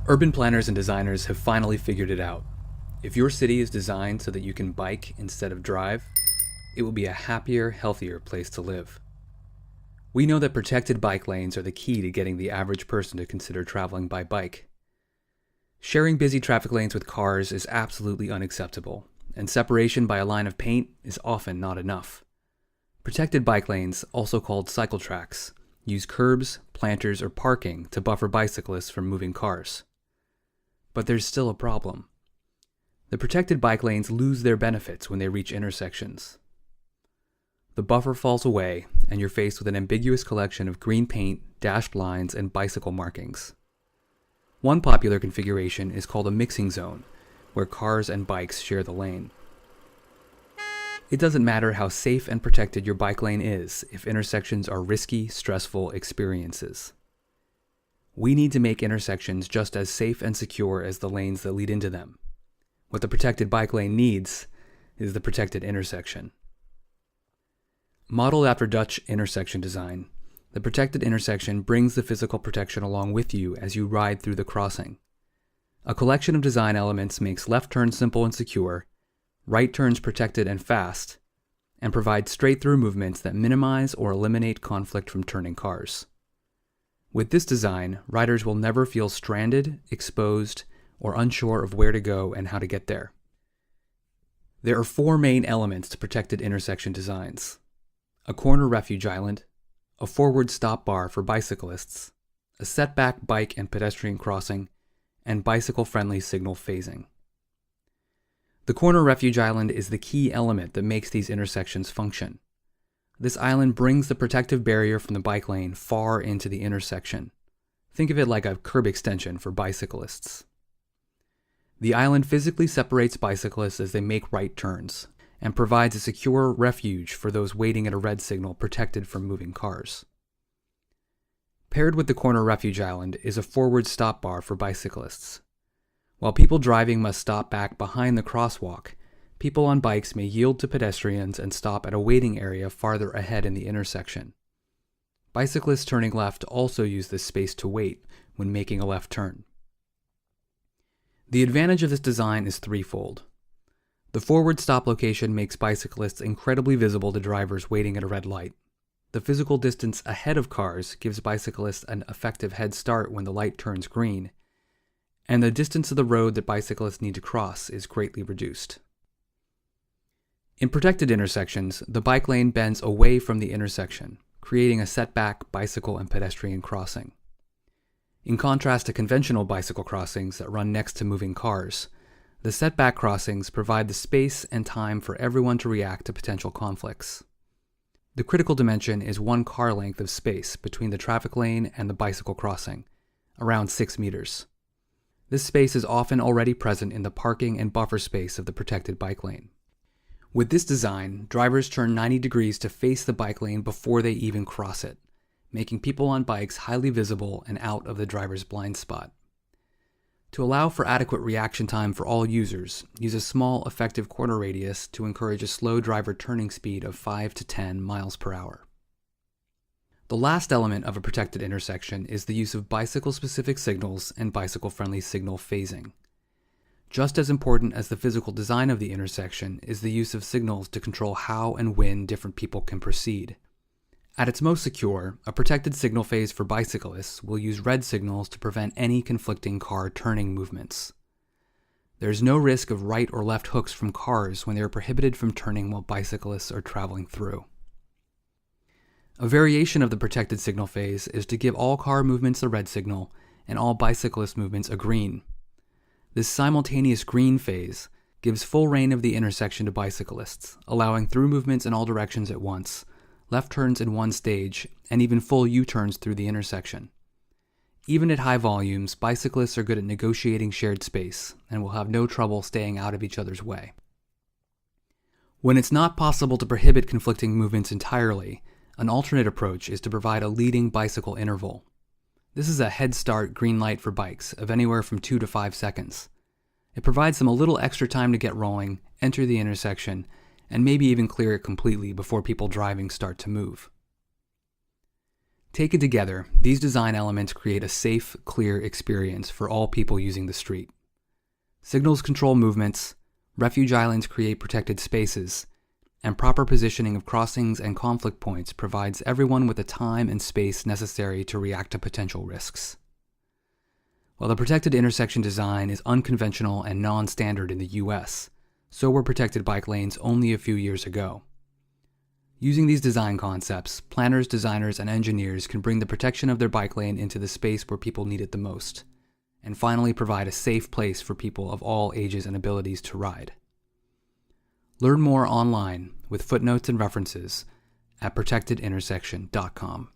Urban planners and designers have finally figured it out. If your city is designed so that you can bike instead of drive, it will be a happier, healthier place to live. We know that protected bike lanes are the key to getting the average person to consider traveling by bike. Sharing busy traffic lanes with cars is absolutely unacceptable, and separation by a line of paint is often not enough. Protected bike lanes, also called cycle tracks, use curbs, planters, or parking to buffer bicyclists from moving cars. But there's still a problem. The protected bike lanes lose their benefits when they reach intersections. The buffer falls away, and you're faced with an ambiguous collection of green paint, dashed lines, and bicycle markings. One popular configuration is called a mixing zone, where cars and bikes share the lane. It doesn't matter how safe and protected your bike lane is if intersections are risky, stressful experiences. We need to make intersections just as safe and secure as the lanes that lead into them. What the protected bike lane needs is the protected intersection. Modeled after Dutch intersection design, the protected intersection brings the physical protection along with you as you ride through the crossing. A collection of design elements makes left turns simple and secure, right turns protected and fast, and provides straight-through movements that minimize or eliminate conflict from turning cars. With this design, riders will never feel stranded, exposed, or unsure of where to go and how to get there. There are four main elements to protected intersection designs: a corner refuge island, a forward stop bar for bicyclists, a setback bike and pedestrian crossing, and bicycle-friendly signal phasing. The corner refuge island is the key element that makes these intersections function. This island brings the protective barrier from the bike lane far into the intersection. Think of it like a curb extension for bicyclists. The island physically separates bicyclists as they make right turns, and provides a secure refuge for those waiting at a red signal protected from moving cars. Paired with the corner refuge island is a forward stop bar for bicyclists. While people driving must stop back behind the crosswalk, people on bikes may yield to pedestrians and stop at a waiting area farther ahead in the intersection. Bicyclists turning left also use this space to wait when making a left turn. The advantage of this design is threefold. The forward stop location makes bicyclists incredibly visible to drivers waiting at a red light. The physical distance ahead of cars gives bicyclists an effective head start when the light turns green, and the distance of the road that bicyclists need to cross is greatly reduced. In protected intersections, the bike lane bends away from the intersection, creating a setback bicycle and pedestrian crossing. In contrast to conventional bicycle crossings that run next to moving cars, the setback crossings provide the space and time for everyone to react to potential conflicts. The critical dimension is 1 car length of space between the traffic lane and the bicycle crossing, around 6 meters. This space is often already present in the parking and buffer space of the protected bike lane. With this design, drivers turn 90 degrees to face the bike lane before they even cross it, making people on bikes highly visible and out of the driver's blind spot. To allow for adequate reaction time for all users, use a small effective corner radius to encourage a slow driver turning speed of 5 to 10 miles per hour. The last element of a protected intersection is the use of bicycle-specific signals and bicycle-friendly signal phasing. Just as important as the physical design of the intersection is the use of signals to control how and when different people can proceed. At its most secure, a protected signal phase for bicyclists will use red signals to prevent any conflicting car turning movements. There is no risk of right or left hooks from cars when they are prohibited from turning while bicyclists are traveling through. A variation of the protected signal phase is to give all car movements a red signal and all bicyclist movements a green. This simultaneous green phase gives full reign of the intersection to bicyclists, allowing through movements in all directions at once, left turns in one stage, and even full U-turns through the intersection. Even at high volumes, bicyclists are good at negotiating shared space and will have no trouble staying out of each other's way. When it's not possible to prohibit conflicting movements entirely, an alternate approach is to provide a leading bicycle interval. This is a head start green light for bikes of anywhere from 2 to 5 seconds. It provides them a little extra time to get rolling, enter the intersection, and maybe even clear it completely before people driving start to move. Taken together, these design elements create a safe, clear experience for all people using the street. Signals control movements, refuge islands create protected spaces, and proper positioning of crossings and conflict points provides everyone with the time and space necessary to react to potential risks. While the protected intersection design is unconventional and non-standard in the US, so were protected bike lanes only a few years ago. Using these design concepts, planners, designers, and engineers can bring the protection of their bike lane into the space where people need it the most, and finally provide a safe place for people of all ages and abilities to ride. Learn more online with footnotes and references at protectedintersection.com.